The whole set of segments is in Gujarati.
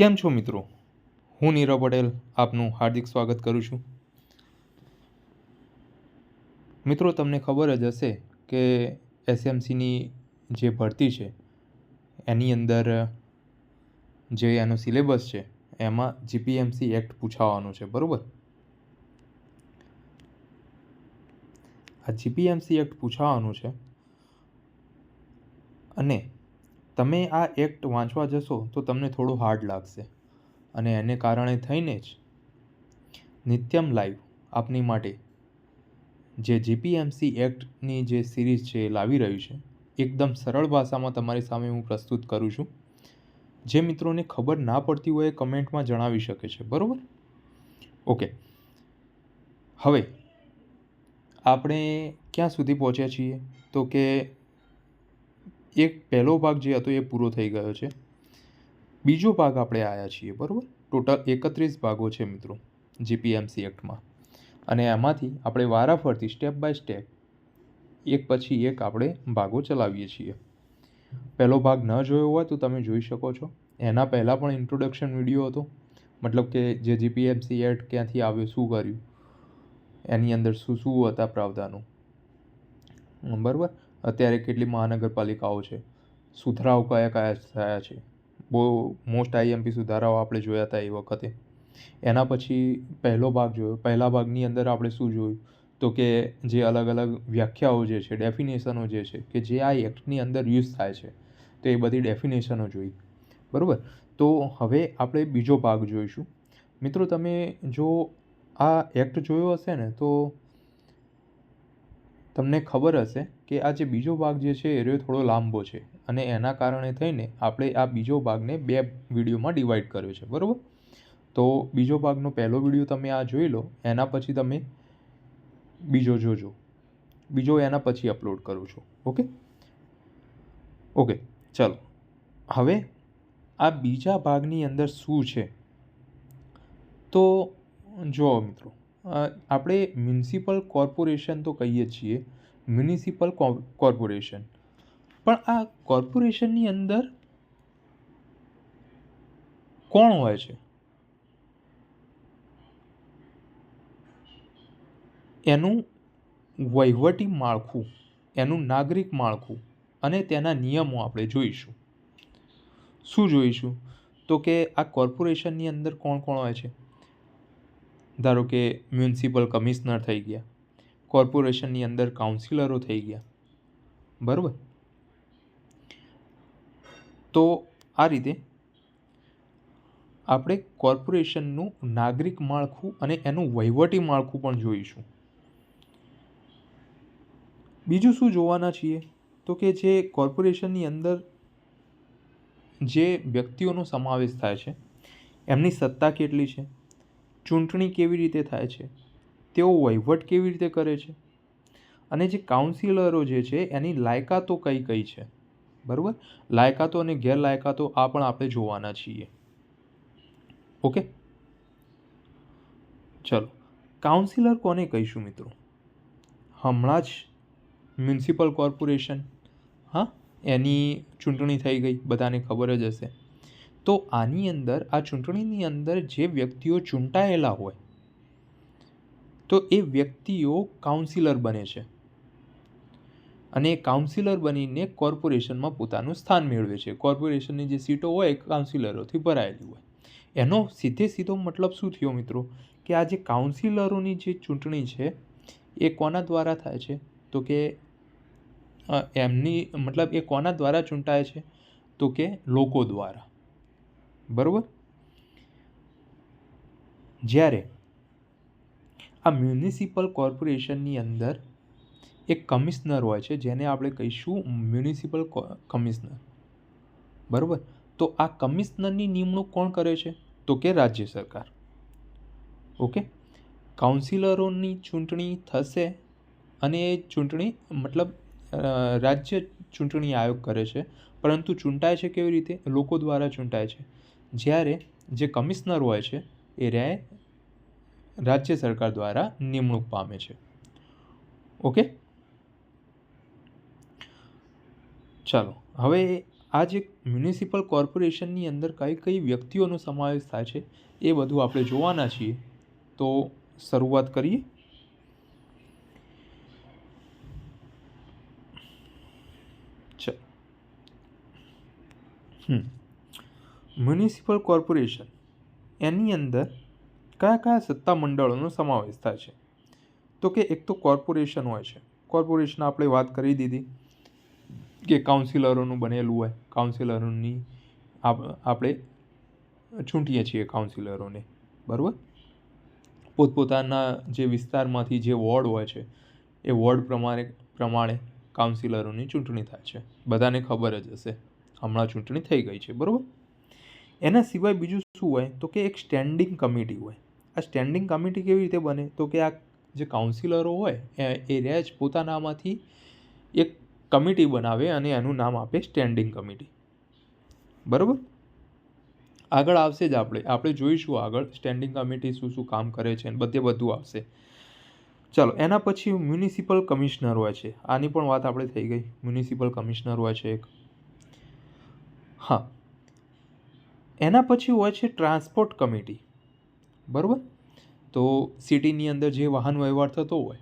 કેમ છો મિત્રો? હું નીરવ પટેલ આપનું હાર્દિક સ્વાગત કરું છું. મિત્રો, તમને ખબર જ હશે કે એસએમસીની જે ભરતી છે એની અંદર જે એનો સિલેબસ છે એમાં જીપીએમસી એક્ટ પૂછાવાનું છે, બરાબર? આ જીપીએમસી એક્ટ પૂછાવાનું છે અને તમે આ એક્ટ વાંચવા જશો તો તમને થોડું હાર્ડ લાગશે, અને એને કારણે થઈને જ નિત્યમ લાઈવ આપની માટે જે જીપીએમસી એક્ટની જે સિરીઝ છે એ લાવી રહ્યું છે. એકદમ સરળ ભાષામાં તમારી સામે હું પ્રસ્તુત કરું છું. જે મિત્રોને ખબર ના પડતી હોય એ કમેન્ટમાં જણાવી શકે છે, બરાબર? ઓકે, હવે આપણે ક્યાં સુધી પહોંચ્યા છીએ તો કે એક પહેલો ભાગ જે હતો એ પૂરો થઈ ગયો છે. બીજો ભાગ આપણે આવ્યા છીએ, બરાબર? ટોટલ 31 ભાગો છે મિત્રો જીપીએમસી એક્ટમાં, અને એમાંથી આપણે વારાફરતી સ્ટેપ બાય સ્ટેપ એક પછી એક આપણે ભાગો ચલાવીએ છીએ. પહેલો ભાગ ન જોયો હોય તો તમે જોઈ શકો છો. એના પહેલાં પણ ઇન્ટ્રોડક્શન વિડીયો હતો, મતલબ કે જે જીપીએમસી એક્ટ ક્યાંથી આવ્યો, શું કર્યું, એની અંદર શું શું હતા પ્રાવધાનો, બરાબર? અત્યારે કેટલી મહાનગરપાલિકાઓ છે, સુધારાઓ કયા કયા થયા છે, બહુ મોસ્ટ આઈએમપી સુધારાઓ આપણે જોયા હતા એ વખતે. એના પછી પહેલો ભાગ જોયો. પહેલા ભાગની અંદર આપણે શું જોયું તો કે જે અલગ અલગ વ્યાખ્યાઓ જે છે, ડેફિનેશનો જે છે કે જે આ એક્ટની અંદર યુઝ થાય છે, તો એ બધી ડેફિનેશનો જોઈ, બરાબર? તો હવે આપણે બીજો ભાગ જોઈશું. મિત્રો, તમે જો આ એક્ટ જોયો હશે ને તો તમને ખબર હશે કે આ જે બીજો ભાગ જે છે એ થોડો લાંબો છે, અને એના કારણે થઈને આપણે આ બીજો ભાગને 2 વિડીયોમાં ડિવાઈડ કર્યો છે, બરાબર? તો બીજો ભાગનો પહેલો વિડીયો તમે આ જોઈ લો, એના પછી તમે બીજો જોજો. બીજો એના પછી અપલોડ કરું છું. ઓકે, ચાલો. હવે આ બીજા ભાગની અંદર શું છે તો જુઓ મિત્રો, આપણે મ્યુનિસિપલ કોર્પોરેશન તો કહીએ છીએ, મ્યુનિસિપલ કોર્પોરેશન, પણ આ કોર્પોરેશનની અંદર કોણ હોય છે? એનું વહીવટી માળખું, એનું નાગરિક માળખું અને તેના નિયમો આપણે જોઈશું. શું જોઈશું તો કે આ કોર્પોરેશનની અંદર કોણ કોણ હોય છે? ધારો કે મ્યુનિસિપલ કમિશનર થઈ ગયા, કોર્પોરેશનની અંદર કાઉન્સિલરો થઈ ગયા, બરાબર? તો આ રીતે આપણે કોર્પોરેશનનું નાગરિક માળખું અને એનું વહીવટી માળખું પણ જોઈશું. બીજું શું જોવાના છીએ તો કે જે કોર્પોરેશનની અંદર જે વ્યક્તિઓનો સમાવેશ થાય છે, એમની સત્તા કેટલી છે, ચૂંટણી કેવી રીતે થાય છે, તેઓ વહીવટ કેવી રીતે કરે છે, અને જે કાઉન્સિલરો જે છે એની લાયકાતો કઈ કઈ છે, બરાબર? લાયકાતો અને ગેરલાયકાતો આ પણ આપણે જોવાના છીએ. ઓકે, ચલો. કાઉન્સિલર કોને કહીશું મિત્રો? હમણાં જ મ્યુનિસિપલ કોર્પોરેશન, હા, એની ચૂંટણી થઈ ગઈ, બધાને ખબર જ હશે. તો આની અંદર, આ ચૂંટણીની અંદર જે વ્યક્તિઓ ચૂંટાયેલા હોય તો એ વ્યક્તિઓ કાઉન્સિલર બને છે, અને કાઉન્સિલર બનીને કોર્પોરેશનમાં પોતાનું સ્થાન મેળવે છે. કોર્પોરેશનની જે સીટો હોય એ કાઉન્સિલરોથી ભરાયેલી હોય. એનો સીધો મતલબ શું થયો મિત્રો કે આ જે કાઉન્સિલરોની જે ચૂંટણી છે એ કોના દ્વારા થાય છે તો કે એમની મતલબ એ કોના દ્વારા ચૂંટાય છે તો કે લોકો દ્વારા, બરાબર? જ્યારે આ મ્યુનિસિપલ કોર્પોરેશનની અંદર એક કમિશનર હોય છે, જેને આપણે કહીશું મ્યુનિસિપલ કમિશનર, બરાબર? તો આ કમિશનરની નિમણૂક કોણ કરે છે તો કે રાજ્ય સરકાર. ઓકે, કાઉન્સિલરોની ચૂંટણી થશે અને એ ચૂંટણી મતલબ રાજ્ય ચૂંટણી આયોગ કરે છે, પરંતુ ચૂંટાય છે કેવી રીતે? લોકો દ્વારા ચૂંટાય છે. જ્યારે જે કમિશનર હોય છે એ રાજ્ય સરકાર દ્વારા નિમણૂક પામે છે. ઓકે, ચાલો. હવે આ જે મ્યુનિસિપલ કોર્પોરેશનની અંદર કઈ કઈ વ્યક્તિઓનો સમાવેશ થાય છે એ બધું આપણે જોવાના છીએ. તો શરૂઆત કરીએ. મ્યુનિસિપલ કોર્પોરેશન એની અંદર કયા કયા સત્તા મંડળોનો સમાવેશ થાય છે? તો કે એક તો કોર્પોરેશન હોય છે. કોર્પોરેશન આપણે વાત કરી દીધી કે કાઉન્સિલરોનું બનેલું હોય. કાઉન્સિલરોની આપણે ચૂંટીએ છીએ કાઉન્સિલરોને, બરાબર. પોતપોતાના જે વિસ્તારમાંથી જે વોર્ડ હોય છે એ વોર્ડ પ્રમાણે કાઉન્સિલરોની ચૂંટણી થાય છે. બધાને ખબર જ હશે, હમણાં ચૂંટણી થઈ ગઈ છે, બરાબર. એના સિવાય બીજું શું હોય? તો કે એક સ્ટેન્ડિંગ કમિટી હોય. આ સ્ટેન્ડિંગ કમિટી કેવી રીતે બને? તો કે આ જે કાઉન્સિલરો હોય એ રહ્યા જ પોતાનામાંથી એક કમિટી બનાવે અને એનું નામ આપે સ્ટેન્ડિંગ કમિટી, બરાબર. આગળ આવશે જ આપણે જોઈશું આગળ સ્ટેન્ડિંગ કમિટી શું શું કામ કરે છે બધું આવશે. ચાલો, એના પછી મ્યુનિસિપલ કમિશનર હોય છે. આની પણ વાત આપણે થઈ ગઈ. મ્યુનિસિપલ કમિશનર હોય છે એક. હા, એના પછી હોય છે ટ્રાન્સપોર્ટ કમિટી, બરાબર. તો સિટીની અંદર જે વાહન વ્યવહાર થતો હોય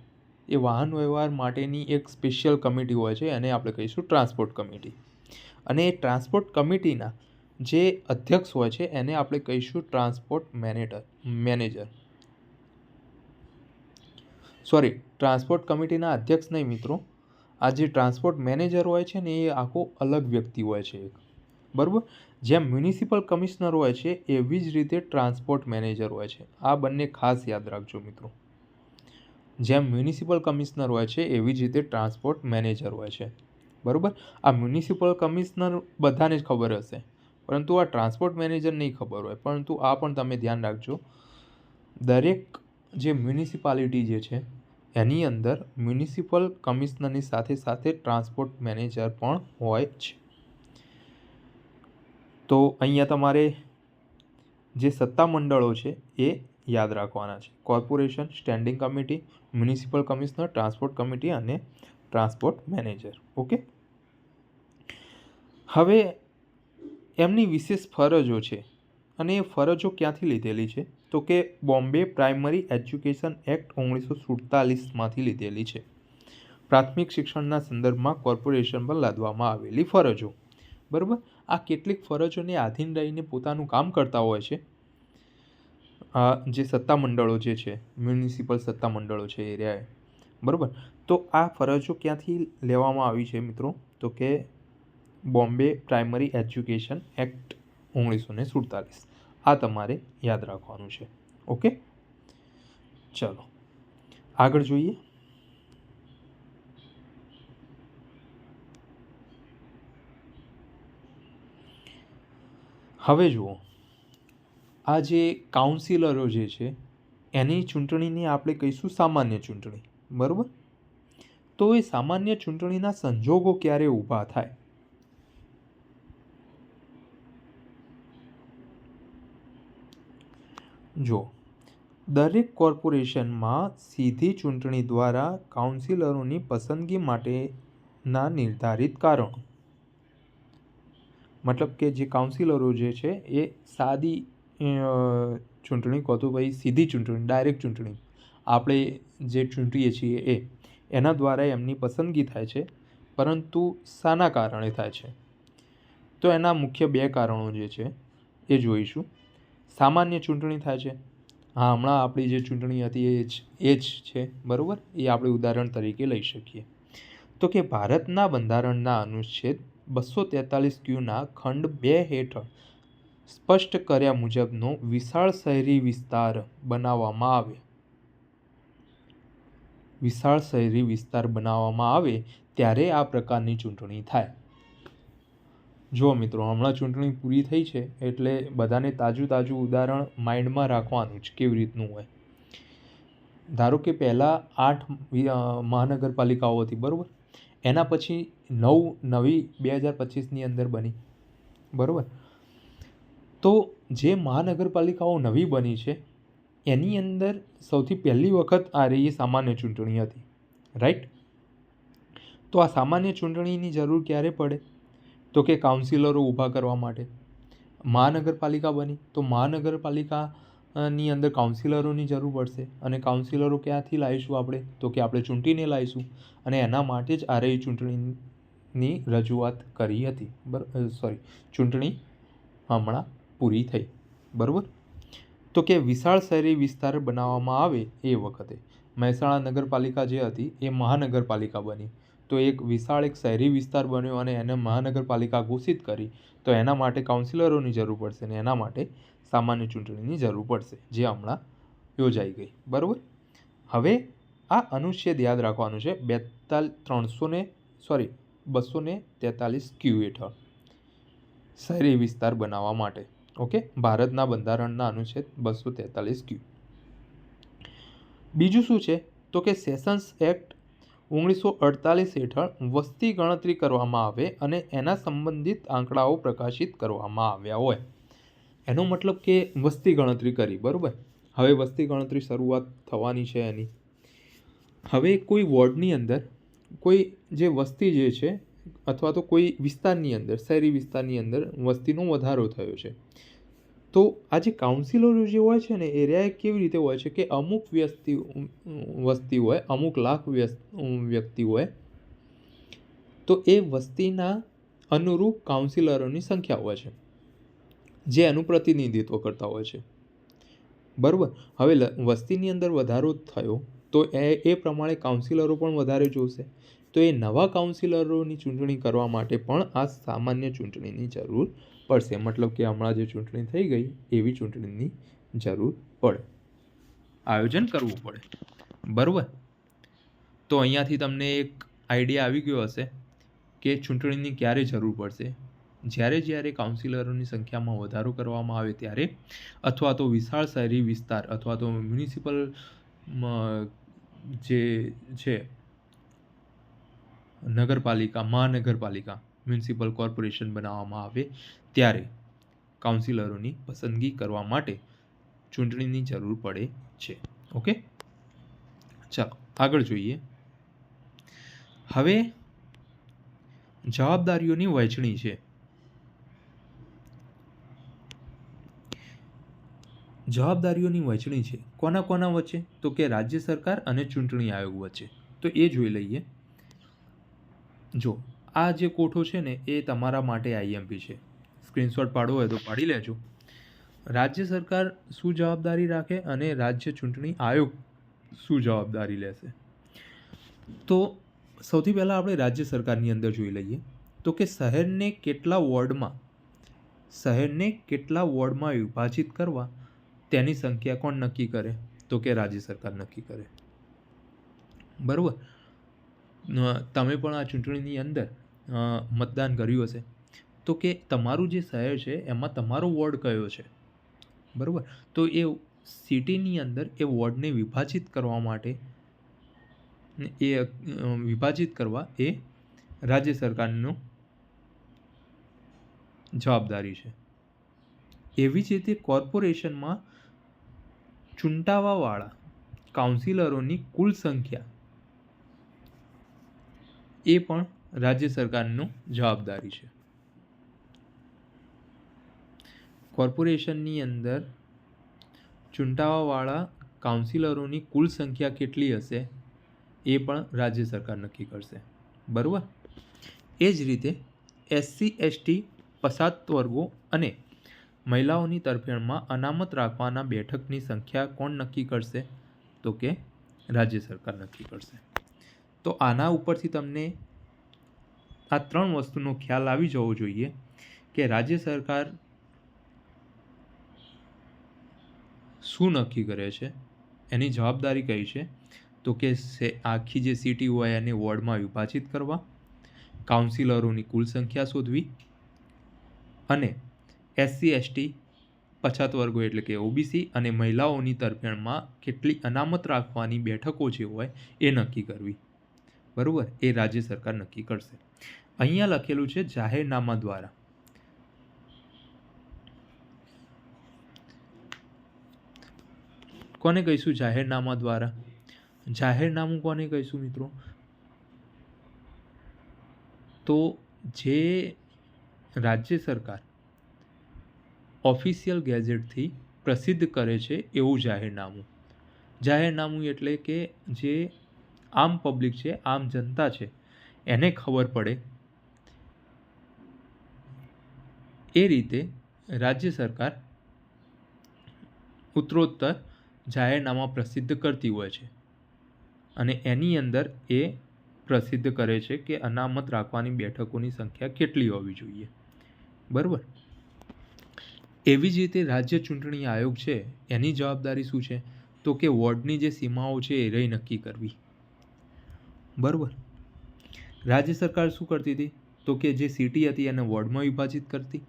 એ વાહન વ્યવહાર માટેની એક સ્પેશિયલ કમિટી હોય છે, એને આપણે કહીશું ટ્રાન્સપોર્ટ કમિટી. અને એ ટ્રાન્સપોર્ટ કમિટીના જે અધ્યક્ષ હોય છે એને આપણે કહીશું ટ્રાન્સપોર્ટ મેનેજર. સોરી, ટ્રાન્સપોર્ટ કમિટીના અધ્યક્ષ નહીં મિત્રો, આ જે ટ્રાન્સપોર્ટ મેનેજર હોય છે ને એ આખો અલગ વ્યક્તિ હોય છે એક, બરાબર. જેમ મ્યુનિસિપલ કમિશનર હોય છે એવી જ રીતે ટ્રાન્સપોર્ટ મેનેજર હોય છે. આ બંને ખાસ યાદ રાખજો મિત્રો. જેમ મ્યુનિસિપલ કમિશનર હોય છે એવી જ રીતે ટ્રાન્સપોર્ટ મેનેજર હોય છે, બરાબર. આ મ્યુનિસિપલ કમિશનર બધાને જ ખબર હશે, પરંતુ આ ટ્રાન્સપોર્ટ મેનેજર નહીં ખબર હોય. પરંતુ આ પણ તમે ધ્યાન રાખજો, દરેક જે મ્યુનિસિપાલિટી જે છે એની અંદર મ્યુનિસિપલ કમિશનરની સાથે સાથે ટ્રાન્સપોર્ટ મેનેજર પણ હોય છે. તો અહીંયા તમારે જે સત્તામંડળો છે એ યાદ રાખવાના છે. Corporation, standing committee, municipal commissioner, transport committee અને ટ્રાન્સપોર્ટ મેનેજર. ઓકે. હવે એમની વિશેષ ફરજો છે અને એ ફરજો ક્યાંથી લીધેલી છે? તો કે બોમ્બે પ્રાઇમરી એજ્યુકેશન એક્ટ 1947માંથી લીધેલી છે. પ્રાથમિક શિક્ષણના સંદર્ભમાં કોર્પોરેશન પર લાદવામાં આવેલી ફરજો, બરાબર. આ કેટલીક ફરજોને આધીન રહીને પોતાનું કામ કરતા હોય છે આ જે સત્તામંડળો જે છે, મ્યુનિસિપલ સત્તામંડળો છે એ રહ્યા, બરાબર. તો આ ફરજો ક્યાંથી લેવામાં આવી છે મિત્રો? તો કે બોમ્બે પ્રાઇમરી એજ્યુકેશન એક્ટ 1947. આ તમારે યાદ રાખવાનું છે. ઓકે, ચલો આગળ જોઈએ. હવે જુઓ, આ જે કાઉન્સિલરો જે છે એની ચૂંટણીને આપણે કહીશું સામાન્ય ચૂંટણી, બરાબર. તો એ સામાન્ય ચૂંટણીના સંજોગો ક્યારે ઊભા થાય? જો દરેક કોર્પોરેશનમાં સીધી ચૂંટણી દ્વારા કાઉન્સિલરોની પસંદગી માટેના નિર્ધારિત કારણો, મતલબ કે જે કાઉન્સિલરો જે છે એ સાદી ચૂંટણી કહો તો ભાઈ સીધી ચૂંટણી, ડાયરેક્ટ ચૂંટણી આપણે જે ચૂંટીએ છીએ એના દ્વારા એમની પસંદગી થાય છે. પરંતુ શાના કારણે થાય છે? તો એના મુખ્ય બે કારણો જે છે એ જોઈશું. સામાન્ય ચૂંટણી થાય છે. હા, હમણાં આપણી જે ચૂંટણી હતી એ જ છે, બરાબર. એ આપણે ઉદાહરણ તરીકે લઈ શકીએ. તો કે ભારતના બંધારણના અનુચ્છેદ 243Q ખંડ 2 હેઠળ સ્પષ્ટ કર્યા મુજબનો વિશાળ શહેરી વિસ્તાર બનાવવામાં આવે. વિશાળ શહેરી વિસ્તાર બનાવવામાં આવે ત્યારે આ પ્રકારની ચૂંટણી થાય. જો મિત્રો, હમણાં ચૂંટણી પૂરી થઈ છે એટલે બધાને તાજું ઉદાહરણ માઇન્ડમાં રાખવાનું જ કેવી રીતનું હોય. ધારો કે પહેલાં 8 મહાનગરપાલિકાઓ હતી, બરાબર. એના પછી નવી 2025ની અંદર બની, બરાબર. તો જે મહાનગરપાલિકાઓ નવી બની છે એની અંદર સૌથી પહેલી વખત આ રહી સામાન્ય ચૂંટણી હતી, રાઈટ. તો આ સામાન્ય ચૂંટણીની જરૂર ક્યારે પડે? તો કે કાઉન્સિલરો ઊભા કરવા માટે. મહાનગરપાલિકા બની તો મહાનગરપાલિકાની અંદર કાઉન્સિલરોની જરૂર પડશે, અને કાઉન્સિલરો ક્યાંથી લાવીશું આપણે? તો કે આપણે ચૂંટીને લાવીશું, અને એના માટે જ આરઈ ચૂંટણીની રજૂઆત કરી હતી. ચૂંટણી હમણાં પૂરી થઈ. બરાબર. તો કે વિશાળ શહેરી વિસ્તાર બનાવવામાં આવે એ વખતે મહેસાણા નગરપાલિકા જે હતી એ મહાનગરપાલિકા બની. તો એક વિશાળ શહેરી વિસ્તાર બન્યો અને એને મહાનગરપાલિકા ઘોષિત કરી. તો એના માટે કાઉન્સિલરોની જરૂર પડશે, અને એના માટે સામાન્ય ચૂંટણીની જરૂર પડશે, જે હમણાં યોજાઈ ગઈ. બરાબર. હવે આ અનુચ્છેદ યાદ રાખવાનું છે 243 ક્યુ હેઠળ શહેરી વિસ્તાર બનાવવા માટે. ઓકે, ભારતના બંધારણના અનુચ્છેદ 243 ક્યુ. બીજું શું છે? તો કે સેશન્સ એક્ટ 1948 હેઠળ વસ્તી ગણતરી કરવામાં આવે અને એના સંબંધિત આંકડાઓ પ્રકાશિત કરવામાં આવ્યા હોય. એનો મતલબ કે વસ્તી ગણતરી કરી. બરાબર. હવે વસ્તી ગણતરી શરૂઆત થવાની છે એની. હવે કોઈ વોર્ડની અંદર કોઈ જે વસ્તી જે છે, અથવા તો કોઈ વિસ્તારની અંદર, શહેરી વિસ્તારની અંદર વસ્તીનો વધારો થયો છે, તો આ જે કાઉન્સિલરો જે હોય છે ને, એરિયા કેવી રીતે હોય છે કે અમુક વસ્તી હોય, અમુક લાખ વ્યક્તિ હોય, તો એ વસ્તીના અનુરૂપ કાઉન્સિલરોની સંખ્યા હોય છે, જે એનું પ્રતિનિધિત્વ કરતા હોય છે. બરાબર. હવે વસ્તીની અંદર વધારો થયો તો એ પ્રમાણે કાઉન્સિલરો પણ વધારે જોશે. તો એ નવા કાઉન્સિલરોની ચૂંટણી કરવા માટે પણ આ સામાન્ય ચૂંટણીની જરૂર પડશે. મતલબ કે હમણાં જે ચૂંટણી થઈ ગઈ એવી ચૂંટણીની જરૂર પડે, આયોજન કરવું પડે. બરાબર. તો અહીંયાથી તમને એક આઈડિયા આવી ગયો હશે કે ચૂંટણીની ક્યારે જરૂર પડશે. જ્યારે કાઉન્સિલરોની સંખ્યામાં વધારો કરવામાં આવે ત્યારે, અથવા તો વિશાળ શહેરી વિસ્તાર અથવા તો મ્યુનિસિપલ જે છે નગરપાલિકા, મહાનગરપાલિકા, મ્યુનિસિપલ કોર્પોરેશન બનાવવામાં આવે ત્યારે કાઉન્સિલરોની પસંદગી કરવા માટે ચૂંટણીની જરૂર પડે છે. ઓકે, ચાલો આગળ જોઈએ. હવે જવાબદારીઓની વહેંચણી છે. જવાબદારીઓની વહેંચણી છે કોના કોના વચ્ચે? તો કે રાજ્ય સરકાર અને ચૂંટણી આયોગ વચ્ચે. તો એ જોઈ લઈએ. જો આ જે કોઠો છે ને એ તમારા માટે આઈએમપી છે. સ્ક્રીનશોટ પાડવો હોય તો પાડી લેજો. રાજ્ય સરકાર શું જવાબદારી રાખે અને રાજ્ય ચૂંટણી આયોગ શું જવાબદારી લેશે? તો સૌથી પહેલાં આપણે રાજ્ય સરકારની અંદર જોઈ લઈએ. તો કે શહેરને કેટલા વોર્ડમાં વિભાજિત કરવા તેની સંખ્યા કોણ નક્કી કરે? તો કે રાજ્ય સરકાર નક્કી કરે. બરાબર. તમે પણ આ ચૂંટણીની અંદર મતદાન કર્યું હશે. તો કે તમારું જે શહેર છે એમાં તમારો વોર્ડ કયો છે? બરાબર. તો એ સિટીની અંદર એ વોર્ડને વિભાજિત કરવા એ રાજ્ય સરકારનું જવાબદારી છે. એવી જ રીતે કોર્પોરેશનમાં ચૂંટાવાવાળા કાઉન્સિલરોની કુલ સંખ્યા એ પણ રાજ્ય સરકારનું જવાબદારી છે. કોર્પોરેશનની અંદર ચૂંટાવાવાળા કાઉન્સિલરોની કુલ સંખ્યા કેટલી હશે એ પણ રાજ્ય સરકાર નક્કી કરશે. બરાબર. એ જ રીતે SC ST પછાત વર્ગો અને મહિલાઓની તરફેણમાં અનામત રાખવાના બેઠકની સંખ્યા કોણ નક્કી કરશે? તો કે રાજ્ય સરકાર નક્કી કરશે. તો આના ઉપરથી તમને આ ત્રણ વસ્તુનો ખ્યાલ આવી જવો જોઈએ કે રાજ્ય સરકાર શું નક્કી કરે છે, એની જવાબદારી કઈ છે. તો કે આખી જે સિટી હોય એને વોર્ડમાં વિભાજિત કરવા, કાઉન્સિલરોની કુલ સંખ્યા શોધવી, અને SC ST પછાત વર્ગો એટલે કે OBC અને મહિલાઓની તરફેણમાં કેટલી અનામત રાખવાની બેઠકો જે હોય એ નક્કી કરવી. બરાબર. એ રાજ્ય સરકાર નક્કી કરશે. અહીંયા લખેલું છે જાહેરનામા દ્વારા. કોને કહીશું જાહેરનામા દ્વારા? જાહેરનામું કોને કહીશું મિત્રો? તો જે રાજ્ય સરકાર ઓફિશિયલ ગેઝેટથી પ્રસિદ્ધ કરે છે એવું જાહેરનામું એટલે કે જે આમ પબ્લિક છે, આમ જનતા છે, એને ખબર પડે એ રીતે રાજ્ય સરકાર ઉત્તરોત્તર જાહેરનામા પ્રસિદ્ધ કરતી હોય છે અને એની અંદર એ પ્રસિદ્ધ કરે છે કે અનામત રાખવાની બેઠકોની સંખ્યા કેટલી હોવી જોઈએ. બરાબર. એવી જ રીતે રાજ્ય ચૂંટણી આયોગ છે એની જવાબદારી શું છે? તો કે વોર્ડની જે સીમાઓ છે એ રહી નક્કી કરવી. બરાબર. રાજ્ય સરકાર શું કરતી હતી? તો કે જે સિટી હતી એને વોર્ડમાં વિભાજિત કરતી.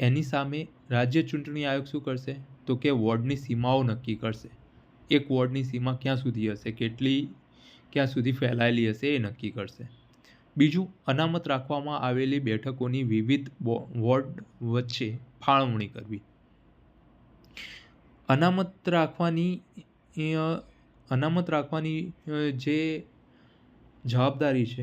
એની સામે રાજ્ય ચૂંટણી આયોગ શું કરશે? તો કે વોર્ડની સીમાઓ નક્કી કરશે. એક વોર્ડની સીમા ક્યાં સુધી હશે, ક્યાં સુધી ફેલાયેલી હશે એ નક્કી કરશે. બીજું, અનામત રાખવામાં આવેલી બેઠકોની વિવિધ વોર્ડ વચ્ચે ફાળવણી કરવી. અનામત રાખવાની જે જવાબદારી છે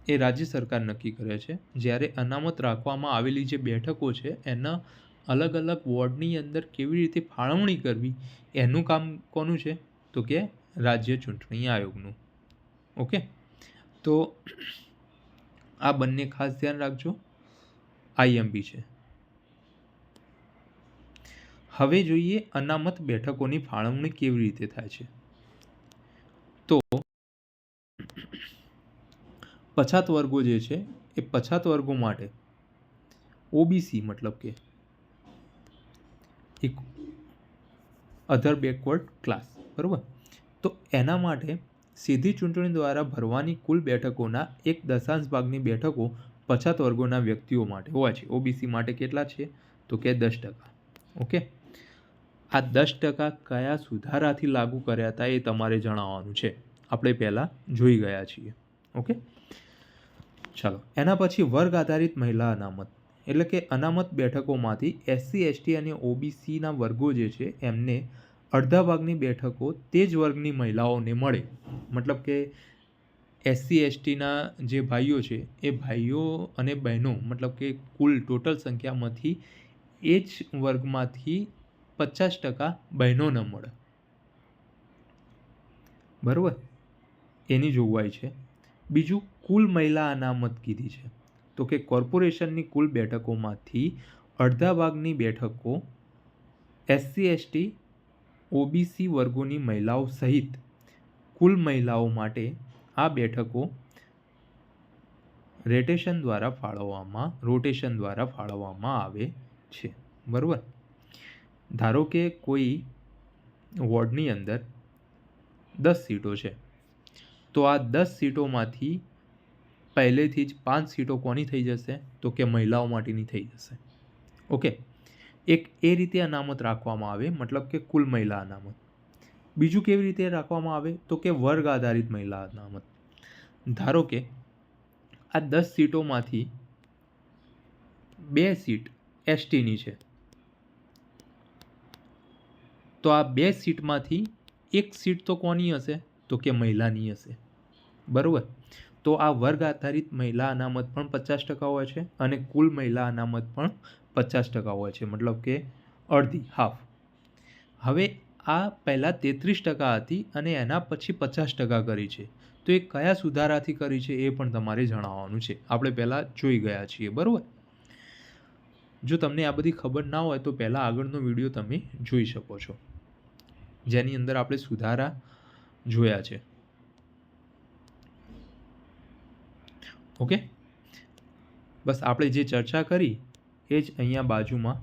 એ રાજ્ય સરકાર નક્કી કરે છે. જ્યારે અનામત રાખવામાં આવેલી જે બેઠકો છે એના અલગ અલગ વોર્ડની અંદર કેવી રીતે ફાળવણી કરવી એનું કામ કોનું છે? તો કે રાજ્ય ચૂંટણી આયોગનું. ઓકે, તો આ બંને ખાસ ધ્યાન રાખજો, આઈએમપી છે. હવે જોઈએ અનામત બેઠકોની ફાળવણી કેવી રીતે થાય છે. તો પછાત વર્ગો જે છે એ પછાત વર્ગો માટે ઓબીસી મતલબ કે એક અધર બેકવર્ડ ક્લાસ, બરાબર. તો એના માટે સીધી ચૂંટણી દ્વારા ભરવાની કુલ બેઠકોના 1/10 બેઠકો પછાત વર્ગોના વ્યક્તિઓ માટે હોય છે. ઓબીસી માટે કેટલા છે? તો કે 10%. ઓકે, આ 10% કયા સુધારાથી લાગુ કર્યા હતા એ તમારે જણાવવાનું છે. આપણે પહેલાં જોઈ ગયા છીએ. ઓકે, ચાલો. એના પછી વર્ગ આધારિત મહિલા અનામત, એટલે કે અનામત બેઠકોમાંથી એસસી, એસટી અને ઓબીસીના વર્ગો જે છે એમને અડધા ભાગની બેઠકો તે જ વર્ગની મહિલાઓને મળે. મતલબ કે એસસી એસટીના જે ભાઈઓ છે એ ભાઈઓ અને બહેનો, મતલબ કે કુલ ટોટલ સંખ્યામાંથી એ જ વર્ગમાંથી 50% બહેનોને મળે. બરાબર, એની જોગવાઈ છે. બીજું, કુલ મહિલા અનામત કીધી છે તો કે કોર્પોરેશનની કુલ બેઠકોમાંથી અડધા ભાગની બેઠકો એસસી, એસટી, ઓબીસી વર્ગોની મહિલાઓ સહિત કુલ મહિલાઓ માટે આ બેઠકો રોટેશન દ્વારા ફાળવવામાં આવે છે. બરાબર. ધારો કે કોઈ વોર્ડની અંદર 10 સીટો છે, તો આ 10 સીટોમાંથી પહેલેથી જ 5 સીટો કોની થઈ જશે? તો કે મહિલાઓ માટેની થઈ જશે. ઓકે, એક એ રીતે અનામત રાખવામાં આવે, મતલબ કે કુલ મહિલા અનામત. બીજું કેવી રીતે રાખવામાં આવે? તો કે વર્ગ આધારિત મહિલા અનામત. ધારો કે આ 10 સીટોમાંથી 2 સીટ એસટીની છે, તો આ 2 સીટમાંથી 1 સીટ તો કોની હશે? તો કે મહિલાની હશે. બરાબર. તો આ વર્ગ આધારિત મહિલા અનામત પણ 50% હોય છે અને કુલ મહિલા અનામત પણ 50% હોય છે, મતલબ કે અડધી, હાફ. હવે આ પહેલાં 33% હતી અને એના પછી 50% કરી છે. તો એ કયા સુધારાથી કરી છે એ પણ તમારે જણાવવાનું છે. આપણે પહેલાં જોઈ ગયા છીએ. બરાબર. જો તમને આ બધી ખબર ના હોય તો પહેલાં આગળનો વિડીયો તમે જોઈ શકો છો, જેની અંદર આપણે સુધારા જોયા છે. ઓકે, બસ આપણે જે ચર્ચા કરી એ જ અહીંયા બાજુમાં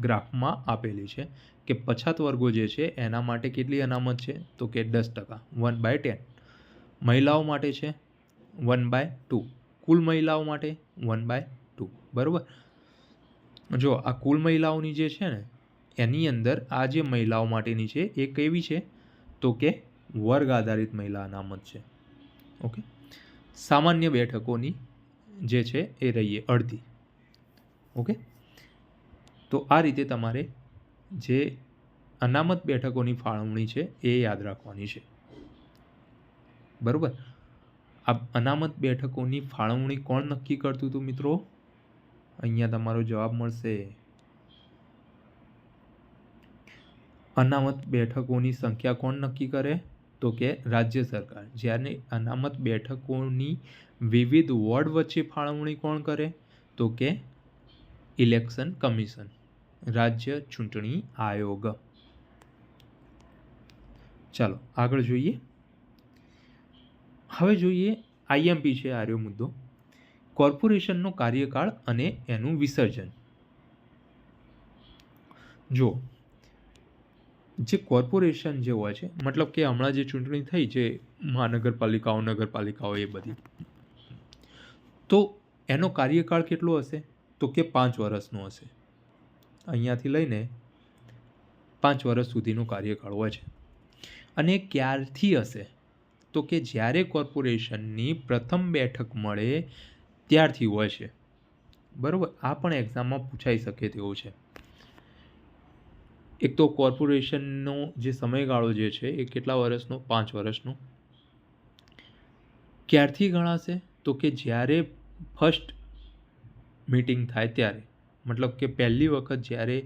ગ્રાફમાં આપેલી છે કે પછાત વર્ગો જે છે એના માટે કેટલી અનામત છે? તો કે 10%, 1/10. મહિલાઓ માટે છે 1/2. કુલ મહિલાઓ માટે 1/2. બરાબર. જો આ કુલ મહિલાઓની જે છે ને એની અંદર આ જે મહિલાઓ માટેની છે એ કેવી છે? તો કે વર્ગ આધારિત મહિલા અનામત છે. ઓકે, સામાન્ય બેઠકોની જે છે એ રહીએ અડધી. ઓકે, તો આ રીતે તમારે જે અનામત બેઠકોની ફાળવણી છે એ યાદ રાખવાની છે. બરાબર. આ અનામત બેઠકોની ફાળવણી કોણ નક્કી કરતું હતું મિત્રો? અહીંયા તમારો જવાબ મળશે અનામત બેઠકોની સંખ્યા કોણ નક્કી કરે? તો કે રાજ્ય સરકાર. જ્યારે અનામત બેઠકોની વિવિધ વોર્ડ વચ્ચે ફાળવણી કોણ કરે? તો કે ઇલેક્શન કમિશન, રાજ્ય ચૂંટણી આયોગ. ચાલો આગળ જોઈએ. હવે જોઈએ આઈએમપી છે આર્યો મુદ્દો, કોર્પોરેશનનો કાર્યકાળ અને એનું વિસર્જન. જો જે કોર્પોરેશન જે હોય છે, મતલબ કે હમણાં જે ચૂંટણી થઈ છે મહાનગરપાલિકાઓ, નગરપાલિકાઓ, એ બધી, તો એનો કાર્યકાળ કેટલો હશે? તો કે 5 વર્ષનો હશે. અહીંયાથી લઈને 5 વર્ષ સુધીનો કાર્યકાળ હોય છે. અને ક્યારથી હશે? તો કે જ્યારે કોર્પોરેશનની પ્રથમ બેઠક મળે ત્યારથી હોય છે. બરાબર, આ પણ એક્ઝામમાં પૂછાઈ શકે તેવું છે. એક તો કોર્પોરેશનનો જે સમયગાળો જે છે એ કેટલા વર્ષનો? 5 વર્ષનો. ક્યારથી ગણાશે? તો કે જ્યારે ફર્સ્ટ મીટિંગ થાય ત્યારે, મતલબ કે પહેલી વખત જ્યારે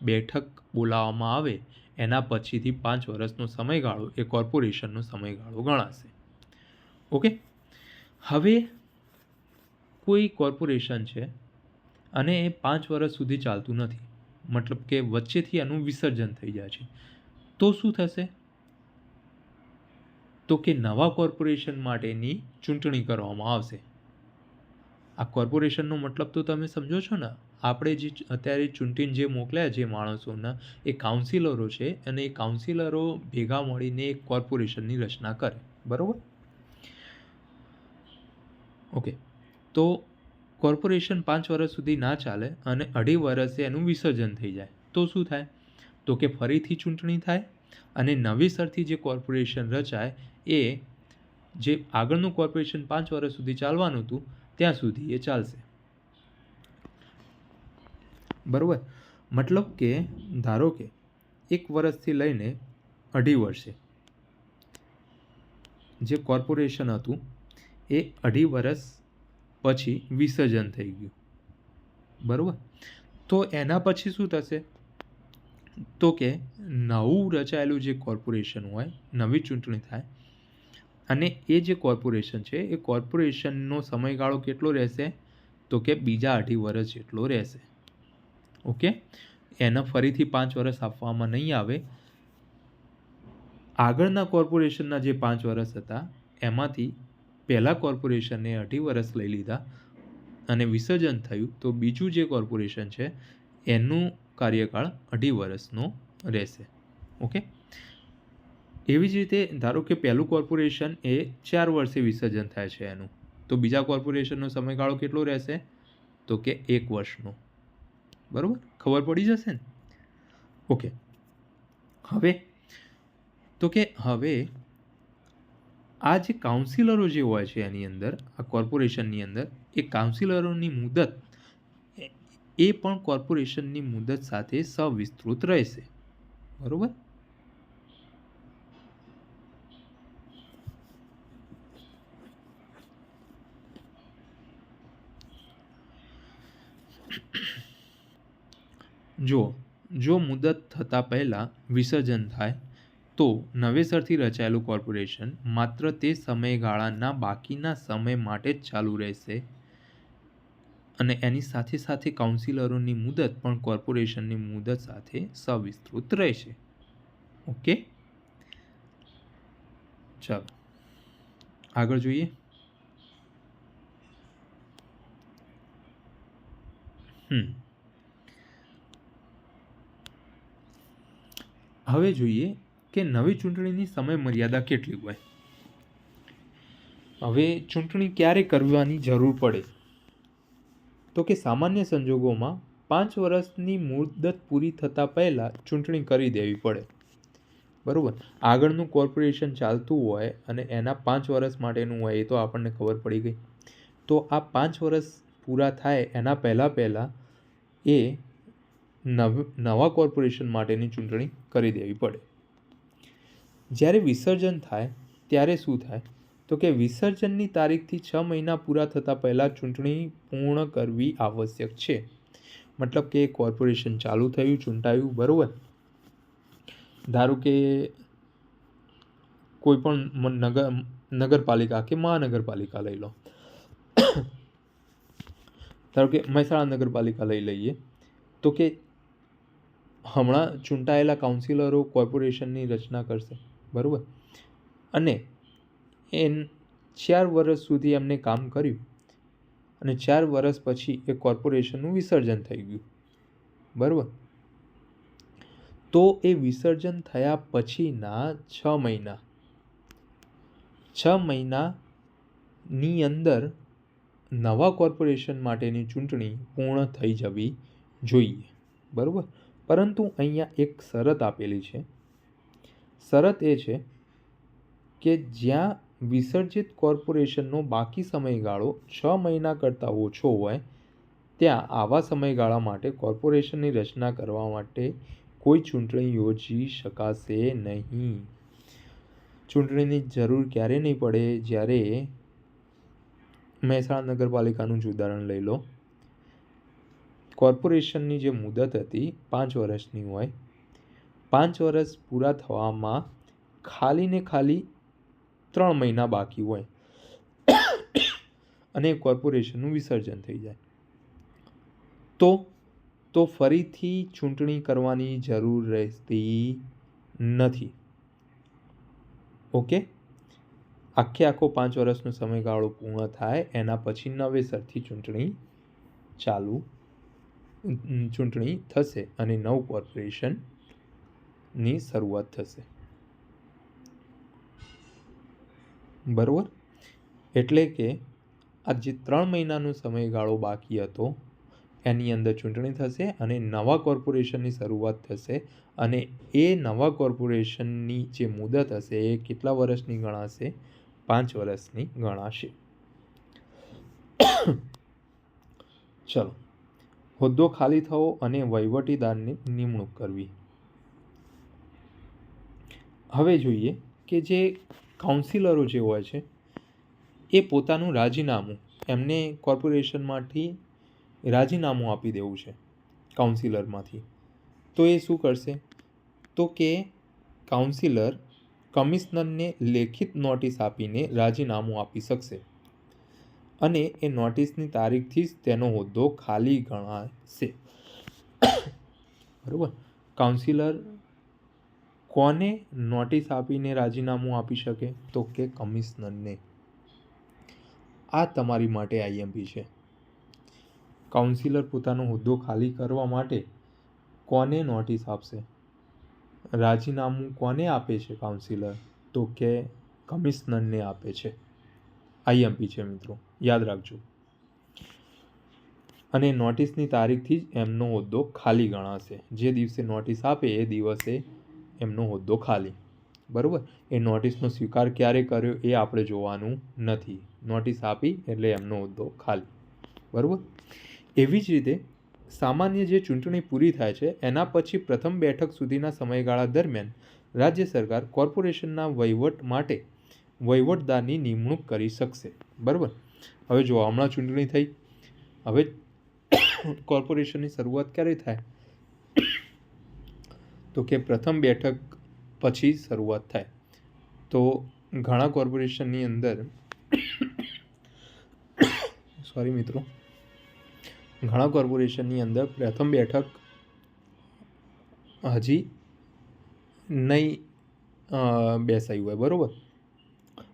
બેઠક બોલાવવામાં આવે એના પછીથી 5 વર્ષનો સમયગાળો એ કોર્પોરેશનનો સમયગાળો ગણાશે. ઓકે. હવે કોઈ કોર્પોરેશન છે અને એ 5 વર્ષ સુધી ચાલતું નથી, મતલબ કે વચ્ચેથી એનું વિસર્જન થઈ જાય છે, તો શું થશે? તો કે નવા કોર્પોરેશન માટેની ચૂંટણી કરવામાં આવશે. આ કોર્પોરેશનનો મતલબ તો તમે સમજો છો ને? આપણે જે અત્યારે ચૂંટીને જે મોકલ્યા જે માણસોના, એ કાઉન્સિલરો છે, અને એ કાઉન્સિલરો ભેગા મળીને એક કોર્પોરેશનની રચના કરે. બરાબર? ઓકે. તો કોર્પોરેશન 5 વર્ષ સુધી ના ચાલે અને 2.5 વર્ષે એનું વિસર્જન થઈ જાય, તો શું થાય? તો કે ફરીથી ચૂંટણી થાય અને નવેસરથી જે કોર્પોરેશન રચાય એ જે આગળનું કોર્પોરેશન 5 વર્ષ સુધી ચાલવાનું હતું ત્યાં સુધી એ ચાલશે. બરાબર? મતલબ કે ધારો કે 1 વર્ષથી લઈને 2.5 વર્ષે જે કોર્પોરેશન હતું એ 2.5 વર્ષ પછી વિસર્જન થઈ ગયું. બરાબર? તો એના પછી શું થશે? તો કે નવું રચાયેલું જે કોર્પોરેશન હોય, નવી ચૂંટણી થાય, અને એ જે કોર્પોરેશન છે એ કોર્પોરેશનનો સમયગાળો કેટલો રહેશે? તો કે બીજા 2.5 વર્ષ જેટલો રહેશે. ઓકે. એના ફરીથી 5 વર્ષ આપવામાં નહીં આવે. આગળના કોર્પોરેશનના જે 5 વર્ષ હતા એમાંથી પહેલા કોર્પોરેશને 2.5 વર્ષ લઈ લીધા અને વિસર્જન થયું, તો બીજું જે કોર્પોરેશન છે એનું કાર્યકાળ 2.5 વર્ષનો રહેશે. ઓકે. એવી જ રીતે ધારો કે પહેલું કોર્પોરેશન એ 4 વર્ષે વિસર્જન થાય છે એનું, તો બીજા કોર્પોરેશનનો સમયગાળો કેટલો રહેશે? તો કે 1 વર્ષનો. બરાબર? ખબર પડી જશે ને? ઓકે. હવે તો કે હવે આ જે કાઉન્સિલરો જે હોય છે એની અંદર, આ કોર્પોરેશનની અંદર, એ કાઉન્સિલરોની મુદત એ પણ કોર્પોરેશનની મુદત સાથે સવિસ્તૃત રહેશે. બરાબર? જો મુદત થતાં પહેલાં વિસર્જન થાય તો નવેસરથી રચાયેલું કોર્પોરેશન માત્ર તે સમયગાળાના બાકીના સમય માટે જ ચાલુ રહેશે અને એની સાથે સાથે કાઉન્સિલરોની મુદત પણ કોર્પોરેશનની મુદત સાથે સવિસ્તૃત રહેશે. ઓકે. ચાલો આગળ જોઈએ. હવે જોઈએ કે નવી ચૂંટણીની સમય મર્યાદા કેટલી હોય. હવે ચૂંટણી ક્યારે કરવાની જરૂર પડે? તો કે સામાન્ય સંજોગોમાં 5 વર્ષની મુદત પૂરી થતાં પહેલાં ચૂંટણી કરી દેવી પડે. બરાબર? આગળનું કોર્પોરેશન ચાલતું હોય અને એના 5 વર્ષ માટેનું હોય, એ તો આપણને ખબર પડી ગઈ. તો આ 5 વર્ષ પૂરા થાય એના પહેલાં એ નવા કોર્પોરેશન માટેની ચૂંટણી કરી દેવી પડે. જ્યારે વિસર્જન થાય ત્યારે શું થાય? તો કે વિસર્જનની તારીખથી 6 મહિના પૂરા થતાં પહેલાં ચૂંટણી પૂર્ણ કરવી આવશ્યક છે. મતલબ કે કોર્પોરેશન ચાલુ થયું, ચૂંટાયું, બરાબર. ધારો કે કોઈ પણ નગરપાલિકા કે મહાનગરપાલિકા લઈ લો. ધારો કે મહેસાણા નગરપાલિકા લઈ લઈએ, તો કે હમણાં ચૂંટાયેલા કાઉન્સિલરો કોર્પોરેશનની રચના કરશે, બરાબર. અને 4 વર્ષ સુધી એમને કામ કર્યું અને 4 વર્ષ પછી એ કોર્પોરેશનનું વિસર્જન થઈ ગયું, બરાબર. તો એ વિસર્જન થયા પછીના 6 મહિનાની અંદર નવા કોર્પોરેશન માટેની ચૂંટણી પૂર્ણ થઈ જવી જોઈએ, બરાબર. પરંતુ અહીંયા એક શરત આપેલી છે. શરત એ છે કે જ્યાં વિસર્જિત કોર્પોરેશનનો બાકી સમયગાળો 6 મહિના કરતાં ઓછો હોય ત્યાં આવા સમયગાળા માટે કોર્પોરેશનની રચના કરવા માટે કોઈ ચૂંટણી યોજી શકાશે નહીં. ચૂંટણીની જરૂર ક્યારે નહીં પડે? જ્યારે મહેસાણા નગરપાલિકાનું જ ઉદાહરણ લઈ લો. કોર્પોરેશનની જે મુદત હતી 5 વર્ષની હોય, 5 વર્ષ પૂરા થવામાં ખાલી ને ખાલી 3 મહિના બાકી હોય અને કોર્પોરેશનનું વિસર્જન થઈ જાય તો ફરીથી ચૂંટણી કરવાની જરૂર રહેતી નથી. ઓકે, આખો 5 વર્ષનો સમયગાળો પૂર્ણ થાય એના પછી નવેસરથી ચૂંટણી થશે અને નવું કોર્પોરેશનની શરૂઆત થશે, બરાબર. એટલે કે આ જે 3 મહિનાનો સમયગાળો બાકી હતો એની અંદર ચૂંટણી થશે અને નવા કોર્પોરેશનની શરૂઆત થશે અને એ નવા કોર્પોરેશનની જે મુદત હશે એ કેટલા વર્ષની ગણાશે? 5 વર્ષની ગણાશે. ચલો, હોદ્દો ખાલી થવો અને વહીવટીદારની નિમણૂક કરવી. હવે જોઈએ કે જે કાઉન્સિલરો જે હોય છે એ પોતાનું રાજીનામું, એમને કોર્પોરેશનમાંથી રાજીનામું આપી દેવું છે કાઉન્સિલરમાંથી. તો એ શું કરશે? તો કે કાઉન્સિલર કમિશનરને લેખિત નોટિસ આપીને રાજીનામું આપી શકશે અને એ નોટિસની તારીખથી જ તેનો હોદ્દો ખાલી ગણાશે, બરાબર. કાઉન્સિલર કોને નોટિસ આપીને રાજીનામું આપી શકે? તો કે કમિશનરને. આ તમારી માટે આઈએમપી છે. કાઉન્સિલર પોતાનો હોદ્દો ખાલી કરવા માટે કોને નોટિસ આપશે? રાજીનામું કોને આપે છે કાઉન્સિલર? તો કે કમિશનરને આપે છે. આઈએમપી છે મિત્રો, યાદ રાખજો. અને નોટિસની તારીખથી જ એમનો હોદ્દો ખાલી ગણાશે. જે દિવસે નોટિસ આપે એ દિવસે એમનો હોદ્દો ખાલી, બરાબર. એ નોટિસનો સ્વીકાર ક્યારે કર્યો એ આપણે જોવાનું નથી. નોટિસ આપી એટલે એમનો હોદ્દો ખાલી, બરાબર. એવી જ રીતે સામાન્ય જે ચૂંટણી પૂરી થાય છે એના પછી પ્રથમ બેઠક સુધીના સમયગાળા દરમિયાન રાજ્ય સરકાર કોર્પોરેશનના વહીવટ માટે વહીવટદારની નિમણૂક કરી શકશે, બરાબર. હવે જો હમણાં ચૂંટણી થઈ, હવે કોર્પોરેશનની શરૂઆત ક્યારે થાય? તો કે પ્રથમ બેઠક પછી શરૂઆત થાય. તો ઘણા કોર્પોરેશનની અંદર સોરી મિત્રો, ઘણા કોર્પોરેશનની અંદર પ્રથમ બેઠક હજી નહીં બેસાઈ હોય, બરાબર.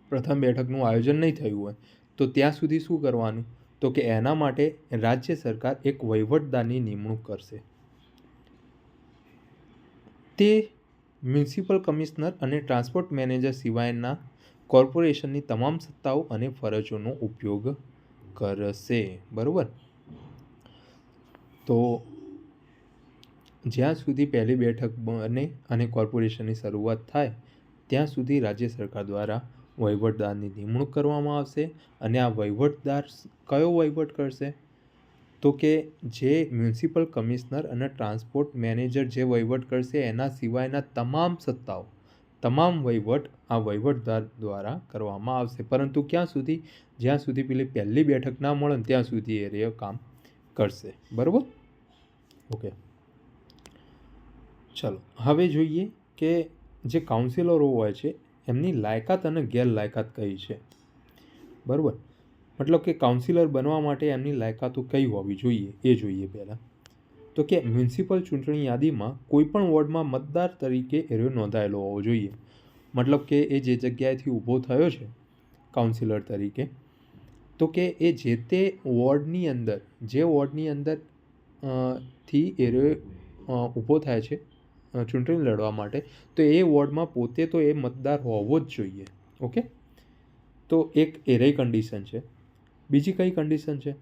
પ્રથમ બેઠકનું આયોજન નહીં થયું હોય તો ત્યાં સુધી શું કરવાનું? તો કે એના માટે રાજ્ય સરકાર એક વહીવટદારની નિમણૂક કરશે. તે મ્યુનિસિપલ કમિશનર અને ટ્રાન્સપોર્ટ મેનેજર સિવાયના કોર્પોરેશનની તમામ સત્તાઓ અને ફરજોનો ઉપયોગ કરશે, બરાબર. તો જ્યાં સુધી પહેલી બેઠક બને અને કોર્પોરેશનની શરૂઆત થાય ત્યાં સુધી રાજ્ય સરકાર દ્વારા વહીવટદારની નિમણૂક કરવામાં આવશે. અને આ વહીવટદાર કયો વહીવટ કરશે? તો કે જે મ્યુનિસિપલ કમિશનર અને ટ્રાન્સપોર્ટ મેનેજર જે વહીવટ કરશે એના સિવાયના તમામ સત્તાઓ, તમામ વહીવટ આ વહીવટદાર દ્વારા કરવામાં આવશે, પરંતુ ક્યાં સુધી? જ્યાં સુધી પેલી પહેલી બેઠક ના મળે ત્યાં સુધી એ કામ કરશે. બરાબર? ઓકે, ચલો હવે જોઈએ કે જે કાઉન્સિલરો હોય છે એમની લાયકાત અને ગેરલાયકાત કઈ છે. બરાબર? મતલબ કે કાઉન્સિલર બનવા માટે એમની લાયકાતો કઈ હોવી જોઈએ એ જોઈએ પહેલાં. તો કે મ્યુનિસિપલ ચૂંટણી યાદીમાં કોઈપણ વોર્ડમાં મતદાર તરીકે એરો નોંધાયેલો હોવો જોઈએ. મતલબ કે એ જે જગ્યાએથી ઊભો થયો છે કાઉન્સિલર તરીકે, તો કે એ જે તે વોર્ડની અંદર થી એરો ઊભો થાય છે ચૂંટણી લડવા માટે, તો એ વોર્ડમાં પોતે તો એ મતદાર હોવો જ જોઈએ. ઓકે, તો એક એરેય કન્ડિશન છે. બીજી કઈ કન્ડિશન છે?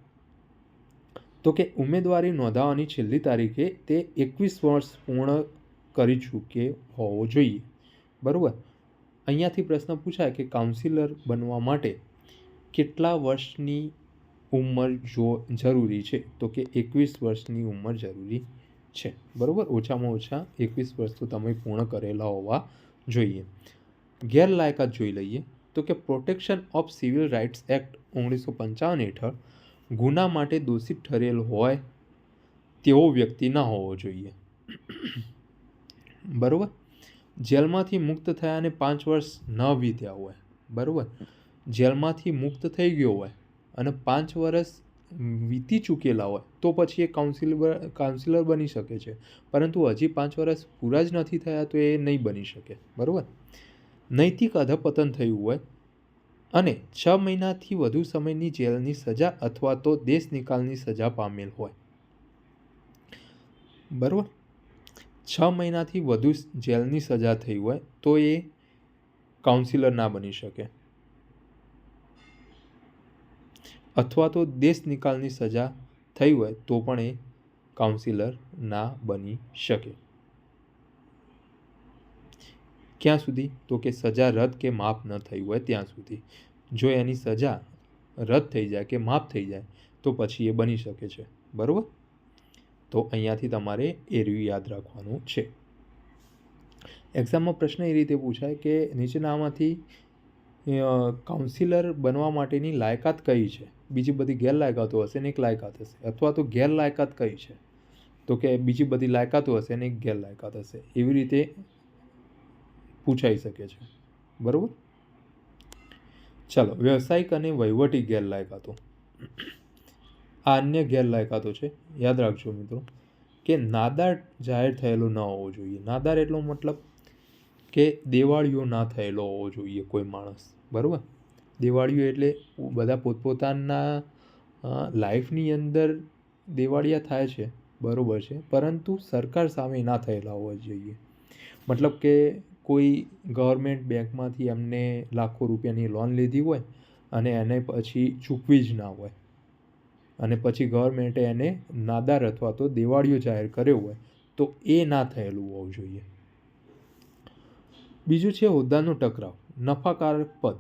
તો કે ઉમેદવારી નોંધાવવાની છેલ્લી તારીખે તે 21 વર્ષ પૂર્ણ કરી ચૂક્યો હોવો જોઈએ. બરાબર? અહીંયાથી પ્રશ્ન પૂછાય કે કાઉન્સિલર બનવા માટે કેટલા વર્ષની ઉંમર જરૂરી છે? તો કે 21 વર્ષની ઉંમર જરૂરી છે. બરાબર? ઓછામાં ઓછા 21 વર્ષ તો તમે પૂર્ણ કરેલા હોવા જોઈએ. ગેરલાયકાત જોઈ લઈએ. તો કે protection of civil rights act 1955 હેઠળ ગુના માટે દોષિત ઠરેલ હોય તેવો વ્યક્તિ ના હોવો જોઈએ. બરાબર? જેલમાંથી મુક્ત થયાને 5 વર્ષ ન વીત્યા હોય. બરાબર? જેલમાંથી મુક્ત થઈ ગયો હોય અને 5 વર્ષ વીતી ચૂકેલા હોય તો પછી એ કાઉન્સિલર બની શકે છે, પરંતુ હજી 5 વર્ષ પૂરા જ નથી થયા તો એ નહીં બની શકે. બરાબર? નૈતિક અધપતન થયું હોય અને 6 મહિનાથી વધુ સમયની જેલની સજા અથવા તો દેશ નિકાલની સજા પામેલ હોય. બરાબર? 6 મહિનાથી વધુ જેલની સજા થઈ હોય તો એ કાઉન્સિલર ના બની શકે, અથવા તો દેશ નિકાલની સજા થઈ હોય તો પણ એ કાઉન્સિલર ના બની શકે. ક્યાં સુધી? તો કે સજા રદ કે માફ ન થઈ હોય ત્યાં સુધી. જો એની સજા રદ થઈ જાય કે માફ થઈ જાય તો પછી એ બની શકે છે. બરાબર? તો અહીંયાથી તમારે એર્યું યાદ રાખવાનું છે. એક્ઝામમાં પ્રશ્ન એ રીતે પૂછાય કે નીચેનામાંથી કાઉન્સિલર બનવા માટેની લાયકાત કઈ છે? બીજી બધી ગેરલાયકાતો હશે ને એક લાયકાત હશે, અથવા તો ગેરલાયકાત કઈ છે? તો કે બીજી બધી લાયકાતો હશે ને એક ગેરલાયકાત હશે. એવી રીતે પૂછાઈ શકે છે. બરાબર? ચાલો, વ્યવસાયિક અને વહીવટી ગેરલાયકાતો. આ અન્ય ગેરલાયકાતો છે. યાદ રાખજો મિત્રો કે નાદાર જાહેર થયેલો ન હોવો જોઈએ. નાદાર એટલો મતલબ કે દેવાળીઓ ના થયેલો હોવો જોઈએ કોઈ માણસ. બરાબર? દેવાળીઓ એટલે બધા પોતપોતાના લાઈફની અંદર દેવાળિયા થાય છે, બરાબર છે, પરંતુ સરકાર સામે ના થયેલા હોવા જોઈએ. મતલબ કે કોઈ ગવર્મેન્ટ બેંકમાંથી એમને લાખો રૂપિયાની લોન લીધી હોય અને એને પછી ચૂકવી જ ના હોય અને પછી ગવર્મેન્ટે એને નાદાર અથવા તો દેવાળીઓ જાહેર કર્યો હોય તો એ ના થયેલું હોવું જોઈએ. બીજું છે હોદ્દાનો ટકરાવ. નફાકારક પદ.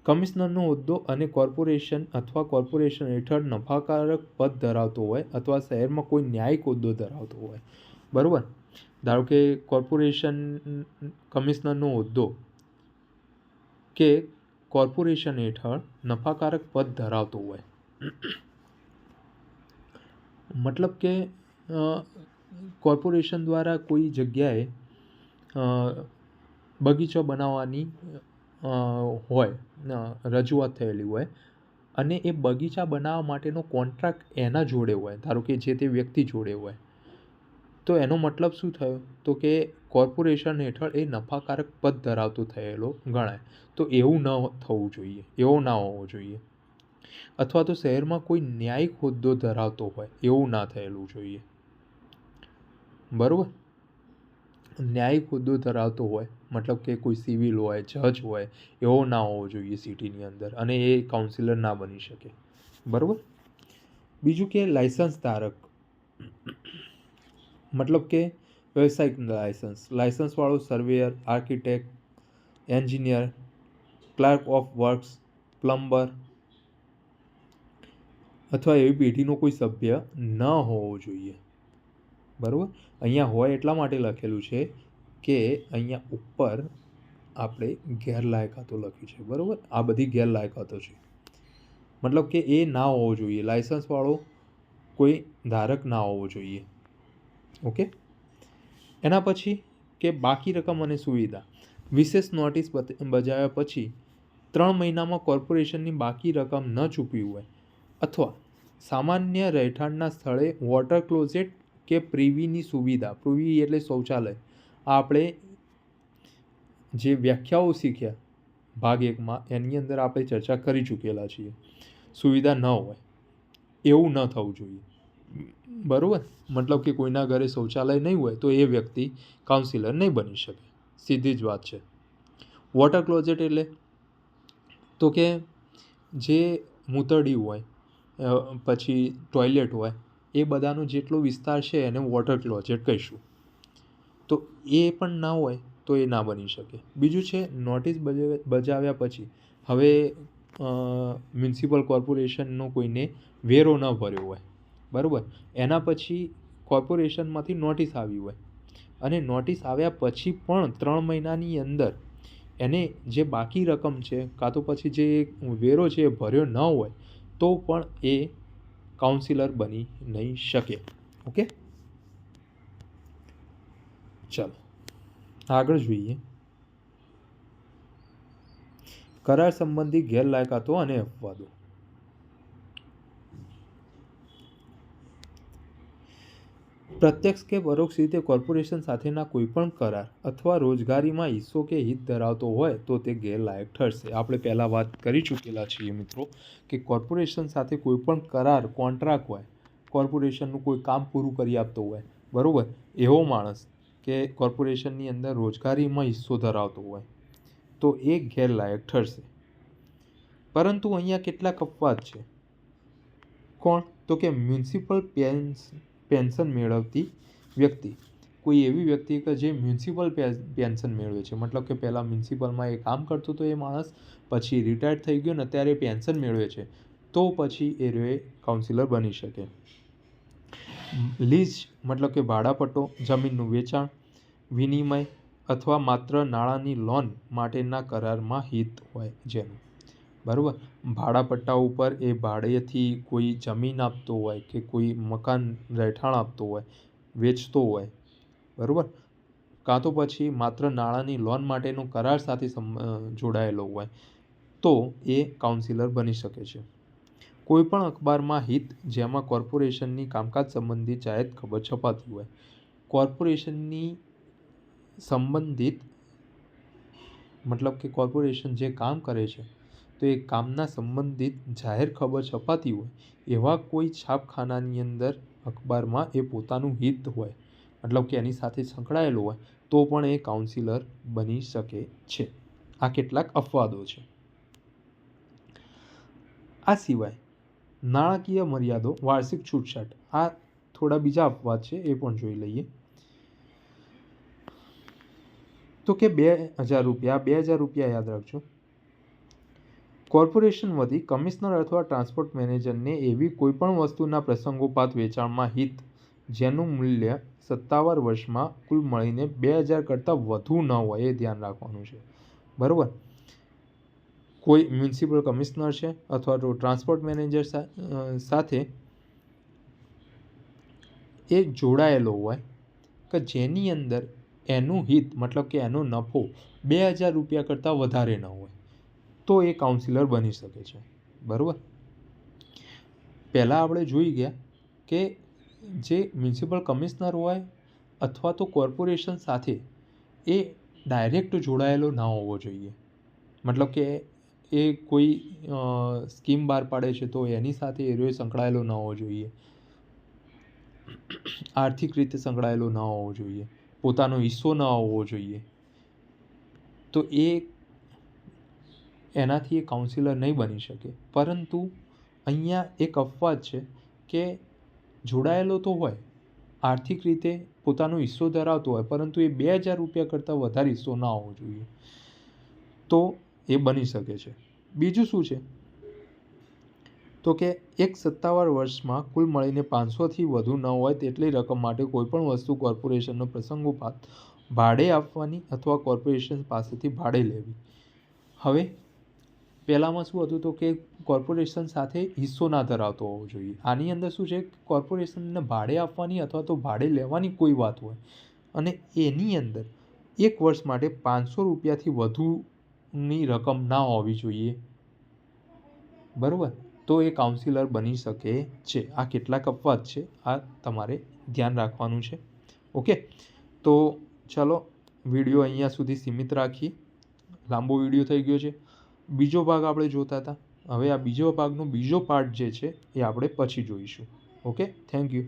કમિશનરનો હોદ્દો અને કોર્પોરેશન અથવા કોર્પોરેશન હેઠળ નફાકારક પદ ધરાવતો હોય અથવા શહેરમાં કોઈ ન્યાયિક હોદ્દો ધરાવતો હોય. બરાબર? ધારો કે કોર્પોરેશન કમિશનરનો હોદ્દો કે કોર્પોરેશન હેઠળ નફાકારક પદ ધરાવતો હોય. મતલબ કે કોર્પોરેશન દ્વારા કોઈ જગ્યાએ બગીચો બનાવવાની હોય, રજૂઆત થયેલી હોય અને એ બગીચા બનાવવા માટેનો કોન્ટ્રાક્ટ એના જોડે હોય, ધારો કે જે તે વ્યક્તિ જોડે હોય, તો એનો મતલબ શું થયો? તો કે કોર્પોરેશન હેઠળ એ નફાકારક પદ ધરાવતો થયેલો ગણાય. તો એવું ન થવું જોઈએ, એવો ના હોવો જોઈએ. અથવા તો શહેરમાં કોઈ ન્યાયિક હોદ્દો ધરાવતો હોય એવું ના થયેલું જોઈએ. બરાબર? ન્યાયિક હોદ્દો ધરાવતો હોય મતલબ કે કોઈ સિવિલ હોય, જજ હોય, એવો ના હોવો જોઈએ સિટીની અંદર, અને એ કાઉન્સિલર ના બની શકે. બરાબર? બીજું કે લાયસન્સ ધારક. મતલબ કે વ્યવસાયિક લાયસન્સવાળો surveyor, architect, engineer, clerk of works, plumber અથવા એવી પેઢીનો કોઈ સભ્ય ન હોવો જોઈએ. બરાબર? અહીંયા હોય એટલા માટે લખેલું છે કે અહીંયા ઉપર આપણે ગેરલાયકાતો લખ્યું છે, બરાબર. આ બધી ગેરલાયકાતો છે, મતલબ કે એ ના હોવો જોઈએ, લાયસન્સવાળો કોઈ ધારક ના હોવો જોઈએ. ઓકે. એના પછી કે બાકી રકમ અને સુવિધા. વિશેષ નોટિસ બજાવ્યા પછી 3 મહિનામાં કોર્પોરેશનની બાકી રકમ ન ચૂકવી હોય અથવા સામાન્ય રહેઠાણના સ્થળે વોટર ક્લોઝેટ કે પ્રીવીની સુવિધા, પ્રીવી એટલે શૌચાલય, આ આપણે જે વ્યાખ્યાઓ શીખ્યા ભાગ 1માં એની અંદર આપણે ચર્ચા કરી ચૂકેલા છીએ. સુવિધા ન હોય એવું ન થવું જોઈએ, બરાબર. મતલબ કે કોઈના ઘરે શૌચાલય નહીં હોય તો એ વ્યક્તિ કાઉન્સિલર નહીં બની શકે, સીધી જ વાત છે. વોટર ક્લોઝેટ એટલે તો કે જે મૂતરડી હોય પછી ટોયલેટ હોય એ બધાનો જેટલો વિસ્તાર છે એને વોટર ક્લોઝેટ કહીશું. તો એ પણ ના હોય તો એ ના બની શકે. બીજું છે નોટિસ બજાવ્યા પછી હવે મ્યુનિસિપલ કોર્પોરેશનનો કોઈને વેરો ન ભર્યો હોય, બરાબર. એના પછી કોર્પોરેશનમાંથી નોટિસ આવી હોય અને નોટિસ આવ્યા પછી પણ 3 મહિનાની અંદર એને જે બાકી રકમ છે કાં તો પછી જે વેરો છે એ ભર્યો ન હોય તો પણ એ કાઉન્સિલર બની નહીં શકે. ઓકે, ચાલો આગળ જોઈએ. કરાર સંબંધી ગેરલાયકાતો અને અપવાદો. પ્રત્યક્ષ કે પરોક્ષ રીતે કોર્પોરેશન સાથેના કોઈપણ કરાર અથવા રોજગારીમાં હિસ્સો કે હિત ધરાવતો હોય તો તે ગેરલાયક ઠરશે. આપણે પહેલાં વાત કરી ચૂકેલા છીએ મિત્રો કે કોર્પોરેશન સાથે કોઈપણ કરાર, કોન્ટ્રાક્ટ હોય, કોર્પોરેશનનું કોઈ કામ પૂરું કરી આપતો હોય, બરાબર, એવો માણસ કે કોર્પોરેશનની અંદર રોજગારીમાં હિસ્સો ધરાવતો હોય તો એ ગેરલાયક ઠરશે. પરંતુ અહીંયા કેટલાક અપવાદ છે. કોણ? તો કે મ્યુનિસિપલ પેન્શન મેળવતી વ્યક્તિ. કોઈ એવી વ્યક્તિ કે જે મ્યુનિસિપલ પેન્શન મેળવે છે, મતલબ કે પહેલાં મ્યુનિસિપલમાં એ કામ કરતો હતો એ માણસ, પછી રિટાયર્ડ થઈ ગયો ને અત્યારે પેન્શન મેળવે છે, તો પછી એ કાઉન્સિલર બની શકે. લીઝ મતલબ કે ભાડાપટ્ટો, જમીનનું વેચાણ, વિનિમય અથવા માત્ર નાણાંની લોન માટેના કરારમાં હિત હોય જેનું, બરાબર. ભાડાપટ્ટા ઉપર એ ભાડેથી કોઈ જમીન આપતો હોય કે કોઈ મકાન રહેઠાણ આપતો હોય, વેચતો હોય, બરાબર, કાં તો પછી માત્ર નાણાંની લોન માટેનો કરાર સાથે જોડાયેલો હોય તો એ કાઉન્સિલર બની શકે છે. કોઈપણ અખબારમાં હિત જેમાં કોર્પોરેશનની કામકાજ સંબંધિત જાહેર ખબર છપાતી હોય. કોર્પોરેશનની સંબંધિત મતલબ કે કોર્પોરેશન જે કામ કરે છે તો એ કામના સંબંધિત જાહેર ખબર છપાતી હોય એવા કોઈ છાપખાનાની અંદર અખબારમાં એ પોતાનું હિત હોય, મતલબ કે એની સાથે સંકળાયેલો હોય તો પણ એ કાઉન્સિલર બની શકે છે. આ કેટલાક અપવાદો છે. આ સિવાય નાણાકીય મર્યાદો, વાર્ષિક છૂટછાટ, આ થોડા બીજા અપવાદ છે, એ પણ જોઈ લઈએ. તો કે 2000 રૂપિયા યાદ રાખજો. કોર્પોરેશન વતી કમિશનર અથવા ટ્રાન્સપોર્ટ મેનેજરને એવી કોઈપણ વસ્તુના પ્રસંગોપાત વેચાણમાં હિત જેનું મૂલ્ય 57 વર્ષમાં કુલ મળીને 2000 કરતાં વધુ ન હોય એ ધ્યાન રાખવાનું છે, બરાબર. કોઈ મ્યુનિસિપલ કમિશનર છે અથવા તો ટ્રાન્સપોર્ટ મેનેજર સાથે એ જોડાયેલો હોય કે જેની અંદર એનું હિત મતલબ કે એનો નફો 2000 રૂપિયા કરતાં વધારે ન હોય તો એ કાઉન્સિલર બની શકે છે, બરાબર. પહેલાં આપણે જોઈ ગયા કે જે મ્યુનિસિપલ કમિશનર હોય અથવા તો કોર્પોરેશન સાથે એ ડાયરેક્ટ જોડાયેલો ના હોવો જોઈએ, મતલબ કે એ કોઈ સ્કીમ બહાર પાડે છે તો એની સાથે એ સંકળાયેલો ન હોવો જોઈએ, આર્થિક રીતે સંકળાયેલો ન હોવો જોઈએ, પોતાનો હિસ્સો ન હોવો જોઈએ, તો એનાથી એ કાઉન્સિલર નહીં બની શકે. પરંતુ અહીંયા એક અપવાદ છે કે જોડાયેલો તો હોય, આર્થિક રીતે પોતાનો હિસ્સો ધરાવતો હોય, પરંતુ એ 2000 રૂપિયા કરતાં વધારે હિસ્સો ના હોવો જોઈએ તો એ બની શકે છે. બીજું શું છે તો કે એક 57 વર્ષમાં કુલ મળીને 500થી વધુ ન હોય તેટલી રકમ માટે કોઈપણ વસ્તુ કોર્પોરેશનનો પ્રસંગોપાત ભાડે આપવાની અથવા કોર્પોરેશન પાસેથી ભાડે લેવી. હવે પહેલાંમાં શું હતું તો કે કોર્પોરેશન સાથે હિસ્સો ના ધરાવતો હોવો જોઈએ. આની અંદર શું છે, કોર્પોરેશનને ભાડે આપવાની અથવા તો ભાડે લેવાની કોઈ વાત હોય અને એની અંદર 1 વર્ષ માટે 500 રૂપિયાથી વધુની રકમ ના હોવી જોઈએ, બરાબર? તો એ કાઉન્સિલર બની શકે છે. આ કેટલાક અપવાદ છે, આ તમારે ધ્યાન રાખવાનું છે. ઓકે, તો ચલો વિડીયો અહીંયા સુધી સીમિત રાખીએ. લાંબો વિડીયો થઈ ગયો છે. બીજો ભાગ આપણે જોતા હતા. હવે આ બીજો ભાગનો બીજો પાર્ટ જે છે એ આપણે પછી જોઈશું. Okay, thank you.